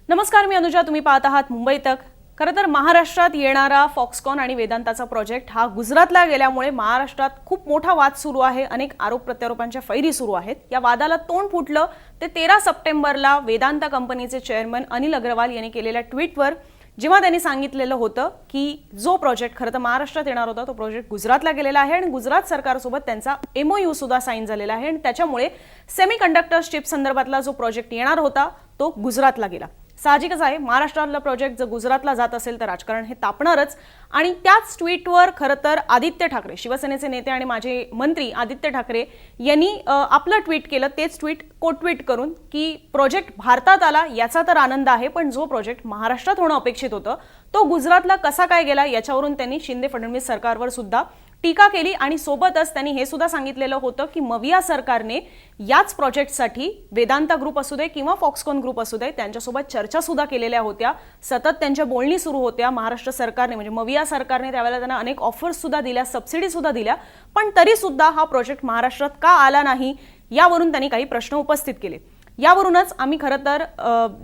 नमस्कार, मी अनुजा. तुम्ही पाहत आहात मुंबई तक. खरं तर महाराष्ट्रात येणारा फॉक्सकॉन आणि वेदांताचा प्रोजेक्ट हा गुजरातला गेल्यामुळे महाराष्ट्रात खूप मोठा वाद सुरू आहे. अनेक आरोप प्रत्यारोपांच्या फैरी सुरू आहेत. या वादाला तोंड फुटलं ते 13 सप्टेंबरला वेदांता कंपनीचे चेअरमन अनिल अग्रवाल यांनी केलेल्या ट्विटवर, जेव्हा त्यांनी सांगितलेलं होतं की जो प्रोजेक्ट खरं तर महाराष्ट्रात येणार होता तो प्रोजेक्ट गुजरातला गेलेला आहे आणि गुजरात सरकारसोबत त्यांचा MOU सुद्धा साईन झालेला आहे आणि त्याच्यामुळे सेमीकंडक्टर चिप संदर्भातला जो प्रोजेक्ट येणार होता तो गुजरातला गेला. साहजिकच आहे, महाराष्ट्रातला प्रोजेक्ट जर गुजरातला जात असेल तर राजकारण हे तापणारच. आणि त्याच ट्विटवर खरं तर आदित्य ठाकरे, शिवसेनेचे नेते आणि माजी मंत्री आदित्य ठाकरे यांनी आपलं ट्विट केलं. तेच ट्विट कोट्विट करून की प्रोजेक्ट भारतात आला याचा तर आनंद आहे, पण जो प्रोजेक्ट महाराष्ट्रात होणं अपेक्षित होतं तो गुजरातला कसा काय गेला याच्यावरून त्यांनी शिंदे फडणवीस सरकारवर सुद्धा टीका केली. आणि सोबतच त्यांनी हे सुद्धा सांगितलेलं होतं की मविया सरकारने याच प्रोजेक्टसाठी वेदांता ग्रुप असू दे किंवा फॉक्सकॉन ग्रुप असू दे त्यांच्यासोबत चर्चा सुद्धा केलेल्या होत्या. सतत त्यांच्या बोलणी सुरू होत्या. महाराष्ट्र सरकारने म्हणजे मविया सरकारने त्यावेळेला त्यांना अनेक ऑफर्स सुद्धा दिल्या, सबसिडी सुद्धा दिल्या, पण तरी सुद्धा हा प्रोजेक्ट महाराष्ट्रात का आला नाही यावरून त्यांनी काही प्रश्न उपस्थित केले. यावरूनच आम्ही खरं तर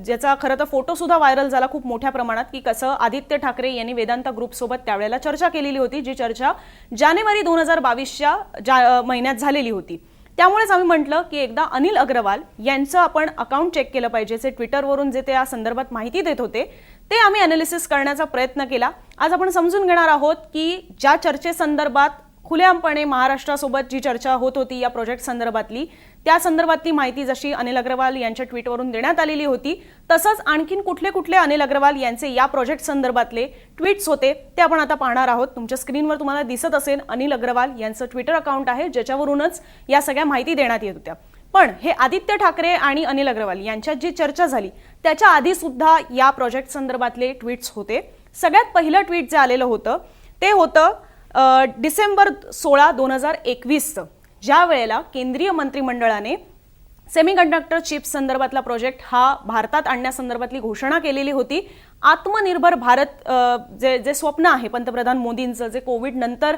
ज्याचा खरं तर फोटो सुद्धा व्हायरल झाला खूप मोठ्या प्रमाणात की कसं आदित्य ठाकरे यांनी वेदांता ग्रुपसोबत त्यावेळेला चर्चा केलेली होती, जी चर्चा जानेवारी 2022च्या महिन्यात झालेली होती. त्यामुळेच आम्ही म्हटलं की एकदा अनिल अग्रवाल यांचं आपण अकाउंट चेक केलं पाहिजे. जे ट्विटरवरून जे त्या संदर्भात माहिती देत होते ते आम्ही अनालिसिस करण्याचा प्रयत्न केला. आज आपण समजून घेणार आहोत की ज्या चर्चेसंदर्भात खुलेआमपणे महाराष्ट्रासोबत जी चर्चा होत होती या प्रोजेक्ट संदर्भातली, त्या संदर्भातली माहिती जशी अनिल अग्रवाल यांच्या ट्विटवरून देण्यात आलेली होती, तसंच आणखीन कुठले कुठले अनिल अग्रवाल यांचे या प्रोजेक्ट संदर्भातले ट्विट्स होते ते आपण आता पाहणार आहोत. तुमच्या स्क्रीनवर तुम्हाला दिसत असेल अनिल अग्रवाल यांचं ट्विटर अकाउंट आहे, ज्याच्यावरूनच या सगळ्या माहिती देण्यात येत होत्या. पण हे आदित्य ठाकरे आणि अनिल अग्रवाल यांच्यात जी चर्चा झाली त्याच्या आधी सुद्धा या प्रोजेक्ट संदर्भातले ट्विट्स होते. सगळ्यात पहिलं ट्विट जे आलेलं होतं ते होतं डिसेंबर 16, 2021, ज्या वेळेला केंद्रीय मंत्रिमंडळाने सेमीकंडक्टर चिप संदर्भातला प्रोजेक्ट हा भारतात आणण्यासंदर्भातली घोषणा केलेली होती. आत्मनिर्भर भारत जे स्वप्न आहे पंतप्रधान मोदींचं, जे कोविड नंतर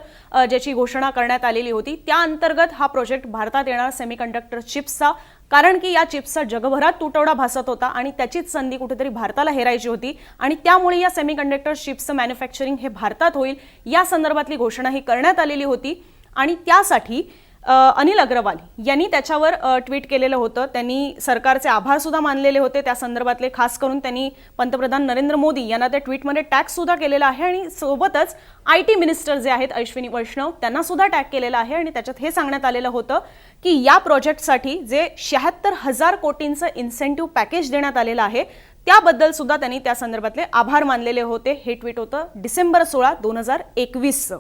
ज्याची घोषणा करण्यात आलेली होती, त्या अंतर्गत हा प्रोजेक्ट भारतात येणार सेमीकंडक्टर चिप्सचा. कारण की या चिप्सचा जगभरात तुटवडा भासत होता आणि त्याचीच संधी कुठेतरी भारताला हेरायची होती आणि त्यामुळे या सेमीकंडक्टर चिप्सचं मॅन्युफॅक्चरिंग हे भारतात होईल या संदर्भातली घोषणा ही करण्यात आलेली होती. आणि त्यासाठी अनिल अग्रवाल यांनी त्याच्यावर ट्विट केलेलं होतं. त्यांनी सरकारचे आभार सुद्धा मानलेले होते त्या संदर्भातले. खास करून त्यांनी पंतप्रधान नरेंद्र मोदी यांना त्या ट्विटमध्ये टॅग सुद्धा केलेला आहे आणि सोबतच IT मिनिस्टर जे आहेत अश्विनी वैष्णव त्यांना सुद्धा टॅग केलेला आहे. आणि त्याच्यात हे सांगण्यात आलेलं होतं की या प्रोजेक्टसाठी जे 76,000 कोटींचं इन्सेंटिव्ह पॅकेज देण्यात आलेलं आहे त्याबद्दल सुद्धा त्यांनी त्या संदर्भातले आभार मानलेले होते. हे ट्विट होतं डिसेंबर 16, 2021.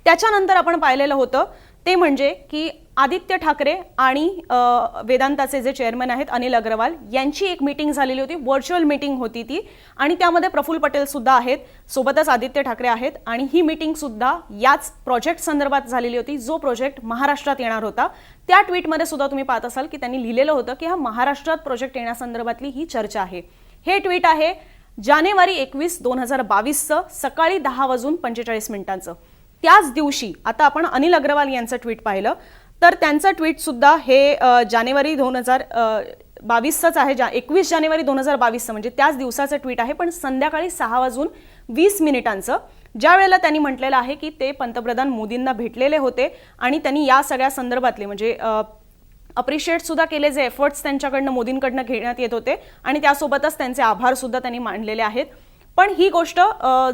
त्याच्यानंतर आपण पाहिलेलं होतं ते म्हणजे की आदित्य ठाकरे आणि वेदांताचे जे चेअरमन आहेत अनिल अग्रवाल यांची एक मीटिंग झालेली होती. व्हर्च्युअल मीटिंग होती ती आणि त्यामध्ये प्रफुल्ल पटेल सुद्धा आहेत, सोबतच आदित्य ठाकरे आहेत. आणि ही मीटिंग सुद्धा याच प्रोजेक्ट संदर्भात झालेली होती, जो प्रोजेक्ट महाराष्ट्रात येणार होता. त्या ट्विटमध्ये सुद्धा तुम्ही पाहत असाल की त्यांनी लिहिलेलं होतं की हा महाराष्ट्रात प्रोजेक्ट येण्यासंदर्भातली ही चर्चा आहे. हे ट्विट आहे जानेवारी 21, 2022 सकाळी 10:45. त्याच दिवशी आता आपण अनिल अग्रवाल यांचं ट्विट पाहिलं तर त्यांचं ट्विट सुद्धा हे जानेवारी 2022च आहे. 21 जानेवारी 2022 म्हणजे त्याच दिवसाचं ट्विट आहे, पण संध्याकाळी 6:20 ज्या वेळेला त्यांनी म्हटलेलं आहे की ते पंतप्रधान मोदींना भेटलेले होते आणि त्यांनी या सगळ्या संदर्भातले म्हणजे अप्रिशिएट सुद्धा केले जे एफर्ट्स त्यांच्याकडनं मोदींकडनं घेण्यात येत होते आणि त्यासोबतच त्यांचे आभार सुद्धा त्यांनी मानलेले आहेत. पण ही गोष्ट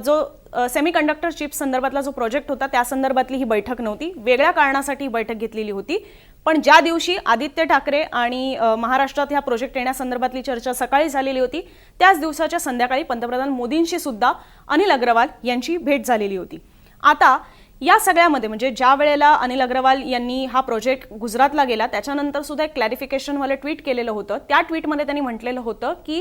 जो सेमीकंडक्टर चिप संदर्भातला जो प्रोजेक्ट होता त्या संदर्भातली ही बैठक नव्हती, वेगळ्या कारणासाठी ही बैठक घेतलेली होती. पण ज्या दिवशी आदित्य ठाकरे आणि महाराष्ट्रात ह्या प्रोजेक्ट येण्यासंदर्भातली चर्चा सकाळी झालेली होती त्याच दिवसाच्या संध्याकाळी पंतप्रधान मोदींशी सुद्धा अनिल अग्रवाल यांची भेट झालेली होती. आता या सगळ्यामध्ये म्हणजे ज्या वेळेला अनिल अग्रवाल यांनी हा प्रोजेक्ट गुजरातला गेला त्याच्यानंतर सुद्धा एक क्लॅरिफिकेशनवालं ट्विट केलेलं होतं. त्या ट्विटमध्ये त्यांनी म्हटलेलं होतं की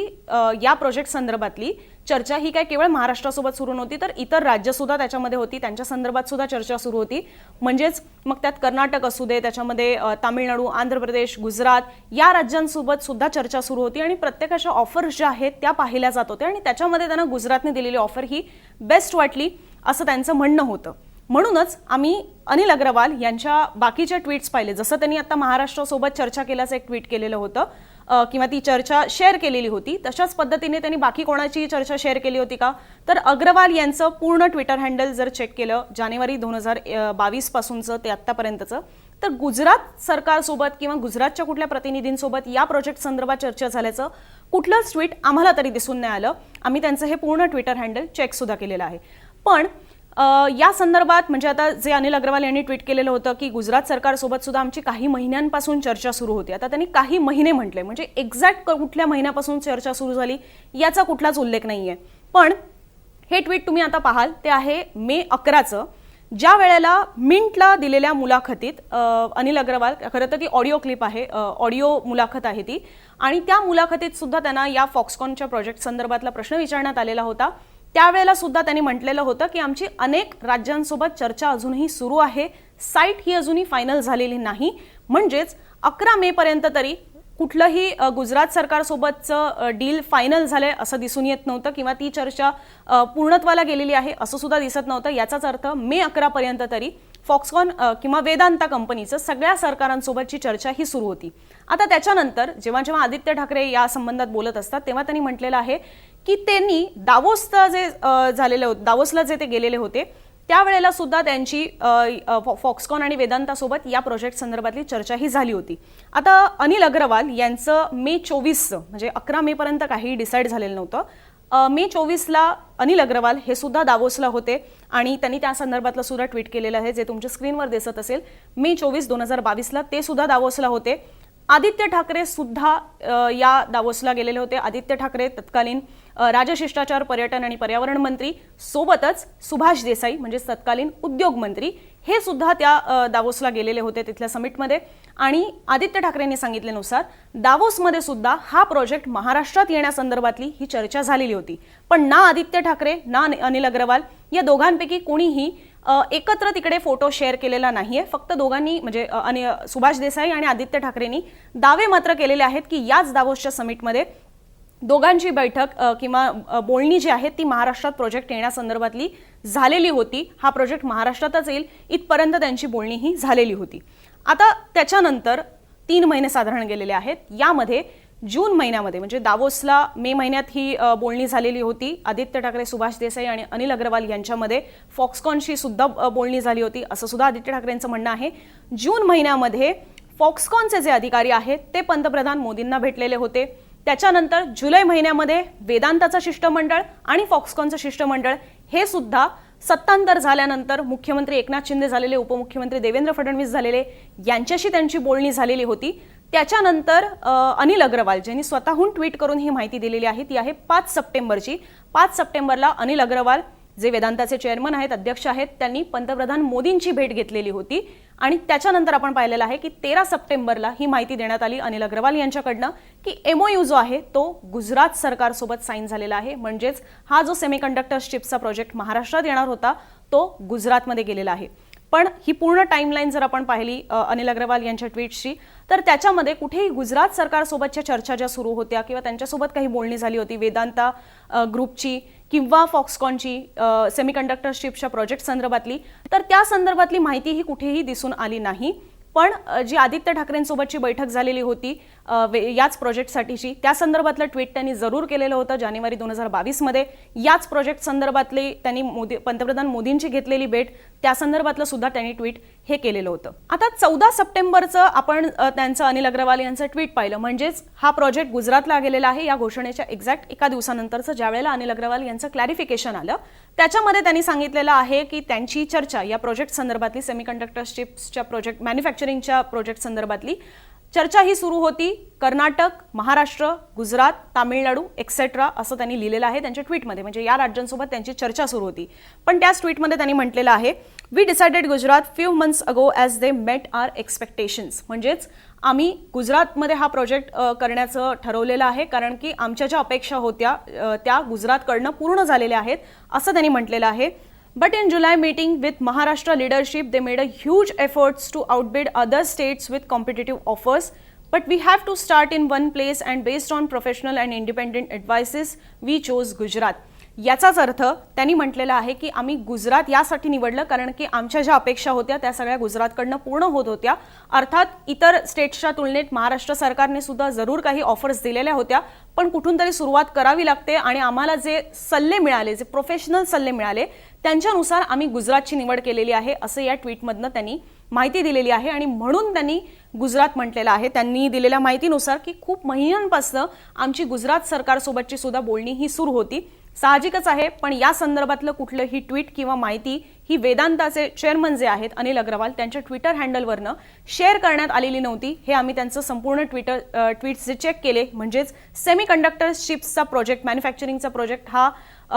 या प्रोजेक्ट संदर्भातली चर्चा ही काय केवळ महाराष्ट्रासोबत सुरू नव्हती तर इतर राज्य सुद्धा त्याच्यामध्ये होती, त्यांच्या संदर्भात सुद्धा चर्चा सुरू होती. म्हणजेच मग त्यात कर्नाटक असू दे, त्याच्यामध्ये तामिळनाडू, आंध्र प्रदेश, गुजरात या राज्यांसोबत सुद्धा चर्चा सुरू होती आणि प्रत्येकाच्या ऑफर्स ज्या आहेत त्या पाहिल्या जात होत्या आणि त्याच्यामध्ये त्यांना गुजरातने दिलेली ऑफर ही बेस्ट वाटली असं त्यांचं म्हणणं होतं. म्हणूनच आम्ही अनिल अग्रवाल यांच्या बाकीचे ट्वीट्स पाहिले, जसं त्यांनी आता महाराष्ट्रासोबत चर्चा केल्याचं एक ट्वीट केलेलं होतं. किंवा ती चर्चा शेअर केलेली होती, तशाच पद्धतीने त्यांनी बाकी कोणाची चर्चा शेअर केली होती का? तर अग्रवाल यांचं पूर्ण ट्विटर हँडल जर चेक केलं जानेवारी 2022 पासूनचं ते आत्तापर्यंतचं, तर गुजरात सरकारसोबत किंवा गुजरातच्या कुठल्या प्रतिनिधींसोबत या प्रोजेक्ट संदर्भात चर्चा झाल्याचं कुठलंच ट्विट आम्हाला तरी दिसून नाही आलं. आम्ही त्यांचं हे पूर्ण ट्विटर हँडल चेक सुद्धा केलेलं आहे. पण या संदर्भात म्हणजे आता जे अनिल अग्रवाल यांनी ट्विट केलेलं होतं की गुजरात सरकारसोबत सुद्धा आमची काही महिन्यांपासून चर्चा सुरू होती. आता त्यांनी काही महिने म्हटले, म्हणजे एक्झॅक्ट कुठल्या महिन्यापासून चर्चा सुरू झाली याचा कुठलाच उल्लेख नाहीये. पण हे ट्विट तुम्ही आता पाहाल ते आहे मे 11चं, ज्या वेळेला मिंटला दिलेल्या मुलाखतीत अनिल अग्रवाल, खरं तर ती ऑडिओ क्लिप आहे, ऑडिओ मुलाखत आहे ती, आणि त्या मुलाखतीत सुद्धा त्यांना या फॉक्सकॉनच्या प्रोजेक्ट संदर्भातला प्रश्न विचारण्यात आलेला होता. त्यावेळेला सुद्धा त्यांनी म्हटलेलं होतं की आमची अनेक राज्यांसोबत चर्चा अजूनही सुरू आहे, साईट ही अजूनही फायनल झालेली नाही. म्हणजेच 11 मे पर्यंत तरी कुठलंही गुजरात सरकारसोबतचं डील फायनल झालंय असं दिसून येत नव्हतं, किंवा ती चर्चा पूर्णत्वाला गेलेली आहे असं सुद्धा दिसत नव्हतं. याचाच अर्थ मे 11 पर्यंत तरी फॉक्सकॉन किंवा वेदांता कंपनीचं सगळ्या सरकारांसोबतची चर्चा ही सुरू होती. आता त्याच्यानंतर जेव्हा जेव्हा आदित्य ठाकरे या संबंधात बोलत असतात तेव्हा त्यांनी म्हटलेलं आहे की त्यांनी दावोसला जे ते गेलेले होते त्यावेळेला सुद्धा त्यांची फॉक्सकॉन आणि वेदांतासोबत या प्रोजेक्ट संदर्भातली चर्चा ही झाली होती. आता अनिल अग्रवाल यांचं मे 24 म्हणजे 11 मे पर्यंत काही डिसाईड झालेलं नव्हतं. मे 24ला अनिल अग्रवाल हे सुद्धा दावोसला होते आणि त्यांनी त्या संदर्भातलं सुद्धा ट्विट केलेलं आहे जे तुमच्या स्क्रीनवर दिसत असेल. मे 24, 2022ला ते सुद्धा दावोसला होते. आदित्य ठाकरे सुद्धा या दावोसला गेलेले होते. आदित्य ठाकरे तत्कालीन राजशिष्टाचार, पर्यटन आणि पर्यावरण मंत्री, सोबतच सुभाष देसाई म्हणजे तत्कालीन उद्योग मंत्री हे सुद्धा त्या दावोसला गेलेले होते तिथल्या समिटमध्ये. आणि आदित्य ठाकरेंनी सांगितल्यानुसार दावोसमध्ये सुद्धा हा प्रोजेक्ट महाराष्ट्रात येण्यासंदर्भातली ही चर्चा झालेली होती. पण ना आदित्य ठाकरे ना अनिल अग्रवाल या दोघांपैकी कोणीही एकत्र तिकडे फोटो शेअर केलेला नाहीये. फक्त दोघांनी म्हणजे सुभाष देसाई आणि आदित्य ठाकरेंनी दावे मात्र केलेले आहेत की याच दावोसच्या समिटमध्ये दोघांची बैठक किंवा बोलणी जी आहेत ती महाराष्ट्रात प्रोजेक्ट येण्यासंदर्भातली झालेली होती. हा प्रोजेक्ट महाराष्ट्रातच येईल इथपर्यंत त्यांची बोलणी ही झालेली होती. आता त्याच्यानंतर 3 महिने साधारण गेलेले आहेत. यामध्ये जून महिन्यामध्ये म्हणजे दावोसला मे महिन्यात ही बोलणी झालेली होती. आदित्य ठाकरे, सुभाष देसाई आणि अनिल अग्रवाल यांच्यामध्ये फॉक्सकॉनशी सुद्धा बोलणी झाली होती असं सुद्धा आदित्य ठाकरेंचं म्हणणं आहे. जून महिन्यामध्ये फॉक्सकॉनचे जे अधिकारी आहेत ते पंतप्रधान मोदींना भेटलेले होते. त्याच्यानंतर जुलै महिन्यामध्ये वेदांताचं शिष्टमंडळ आणि फॉक्सकॉनचं शिष्टमंडळ हे सुद्धा सत्तांतर झाल्यानंतर मुख्यमंत्री एकनाथ शिंदे झालेले, उपमुख्यमंत्री देवेंद्र फडणवीस झालेले यांच्याशी त्यांची बोलणी झालेली होती. त्याच्यानंतर अनिल अग्रवाल ज्यांनी स्वतःहून ट्विट करून ही माहिती दिलेली आहे ती आहे 5 सप्टेंबरची. 5 सप्टेंबरला अनिल अग्रवाल जे वेदांताचे चेअरमन आहेत, अध्यक्ष आहेत, त्यांनी पंतप्रधान मोदींची भेट घेतलेली होती. आणि त्याच्यानंतर आपण पाहिलेलं आहे की 13 सप्टेंबरला ही माहिती देण्यात आली अनिल अग्रवाल यांच्याकडनं की MOU जो आहे तो गुजरात सरकारसोबत साईन झालेला आहे. म्हणजेच हा जो सेमीकंडक्टर चिप्सचा प्रोजेक्ट महाराष्ट्रात येणार होता तो गुजरातमध्ये गेलेला आहे. पण ही पूर्ण टाइमलाईन जर आपण पाहिली अनिल अग्रवाल यांच्या ट्विट्सची तर त्याच्यामध्ये कुठेही गुजरात सरकारसोबतच्या चर्चा ज्या सुरू होत्या किंवा त्यांच्यासोबत काही बोलणी झाली होती वेदांता ग्रुपची किंवा फॉक्सकॉनची सेमीकंडक्टर चिप्सच्या प्रोजेक्ट संदर्भातली, तर त्या संदर्भातली माहिती ही कुठेही दिसून आली नाही. पण जी आदित्य ठाकरेंसोबतची बैठक झालेली होती याच प्रोजेक्टसाठीची त्या संदर्भातलं ट्विट त्यांनी जरूर केलेलं होतं जानेवारी 2022 मध्ये. याच प्रोजेक्ट संदर्भातले त्यांनी पंतप्रधान मोदींची घेतलेली भेट त्या संदर्भातलं सुद्धा त्यांनी ट्विट हे केलेलं होतं. आता 14 सप्टेंबरचं आपण त्यांचं अनिल अग्रवाल यांचं ट्विट पाहिलं. म्हणजेच हा प्रोजेक्ट गुजरातला गेलेला आहे या घोषणेच्या एक्झॅक्ट एका दिवसानंतरचं ज्यावेळेला अनिल अग्रवाल यांचं क्लॅरिफिकेशन आलं त्याच्यामध्ये त्यांनी सांगितलेलं आहे की त्यांची चर्चा या प्रोजेक्ट संदर्भातली सेमीकंडक्टर चिप्सच्या प्रोजेक्ट मॅन्युफॅक्चरिंगच्या प्रोजेक्ट संदर्भातली चर्चा ही सुरू होती कर्नाटक, महाराष्ट्र, गुजरात, तामिळनाडू एक्सेट्रा असं त्यांनी लिहिलेलं आहे त्यांच्या ट्विटमध्ये. म्हणजे या राज्यांसोबत त्यांची चर्चा सुरू होती. पण त्याच ट्विटमध्ये त्यांनी म्हटलेलं आहे we decided Gujarat few months ago as they met our expectations. म्हणजेच आम्ही गुजरातमध्ये हा प्रोजेक्ट करण्याचं ठरवलेलं आहे कारण की आमच्या ज्या अपेक्षा होत्या त्या गुजरातकडनं पूर्ण झालेल्या आहेत असं त्यांनी म्हटलेलं आहे. But in July meeting with Maharashtra leadership, they made a huge efforts to outbid other states with competitive offers. But we have to start in one place and based on professional and independent advices, we chose Gujarat. याचाच अर्थ त्यांनी म्हटलेला आहे की आम्ही गुजरात यासाठी निवडलं कारण की आमच्या ज्या अपेक्षा होत्या त्या सगळ्या गुजरातकडनं पूर्ण होत होत्या। अर्थात इतर स्टेट्सच्या तुलनेत महाराष्ट्र सरकारने सुद्धा जरूर काही ऑफर्स दिलेल्या होत्या, पण कुठून तरी सुरुवात करावी लागते आणि आम्हाला जे सल्ले मिळाले, जे प्रोफेशनल सल्ले मिळाले त्यांच्यानुसार आम्ही गुजरातची निवड केलेली आहे असं या ट्विटमधनं त्यांनी माहिती दिलेली आहे। आणि म्हणून त्यांनी गुजरात म्हटलेलं आहे। त्यांनी दिलेल्या माहितीनुसार की खूप महिन्यांपासून आमची गुजरात सरकारसोबतची सुद्धा बोलणी ही सुरू होती। साहजिकच आहे, पण या संदर्भातलं कुठलंही ट्विट किंवा माहिती ही वेदांताचे चेअरमन जे आहेत अनिल अग्रवाल त्यांच्या ट्विटर हँडलवरनं शेअर करण्यात आलेली नव्हती। हे आम्ही त्यांचं संपूर्ण ट्विट्स जे चेक केले, म्हणजेच सेमीकंडक्टर चिप्सचा प्रोजेक्ट, मॅन्युफॅक्चरिंगचा प्रोजेक्ट हा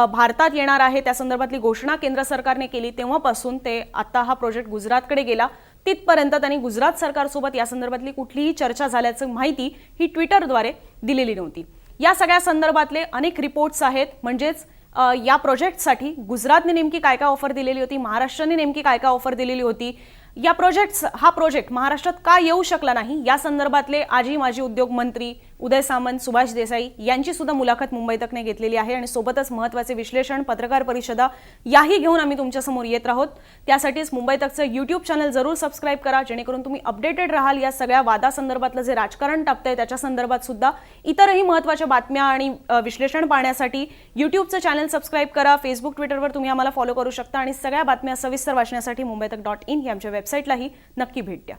भारतात येणार आहे त्या संदर्भातली घोषणा केंद्र सरकारने केली तेव्हापासून ते आता हा प्रोजेक्ट गुजरातकडे गेला तिथपर्यंत त्यांनी गुजरात सरकारसोबत या संदर्भातली कुठलीही चर्चा झाल्याची माहिती ही ट्विटरद्वारे दिलेली नव्हती। या सगळ्या संदर्भातले अनेक रिपोर्ट्स आहेत, म्हणजेच या प्रोजेक्टसाठी गुजरातने नेमकी काय काय ऑफर दिलेली होती, महाराष्ट्राने नेमकी काय काय ऑफर दिलेली होती, हा प्रोजेक्ट महाराष्ट्रात का येऊ शकला नाही या संदर्भातले आजी माजी उद्योग मंत्री उदय सामंत, सुभाष देसाई यांची सुद्धा मुलाखत मुंबई तकने घेतलेली आहे आणि सोबतच महत्त्वाचे विश्लेषण, पत्रकार परिषदा याही घेऊन आम्ही तुमच्या समोर येत आहोत। त्यासाठीच मुंबई तकचं YouTube चॅनल जरूर सबस्क्राइब करा, जेणेकरून तुम्ही अपडेटेड राहाल या सगळ्या वादासंदर्भातलं जे राजकारण तापतंय त्याच्या संदर्भात सुद्धा इतरही महत्त्वाच्या बातम्या आणि विश्लेषण पाहण्यासाठी YouTubeचं चॅनल सबस्क्राइब करा। फेसबुक, ट्विटरवर तुम्ही आम्हाला फॉलो करू शकता आणि सगळ्या बातम्या सविस्तर वाचण्यासाठी mumbaitak.in ही आमच्या वेबसाईटलाही नक्की भेट द्या।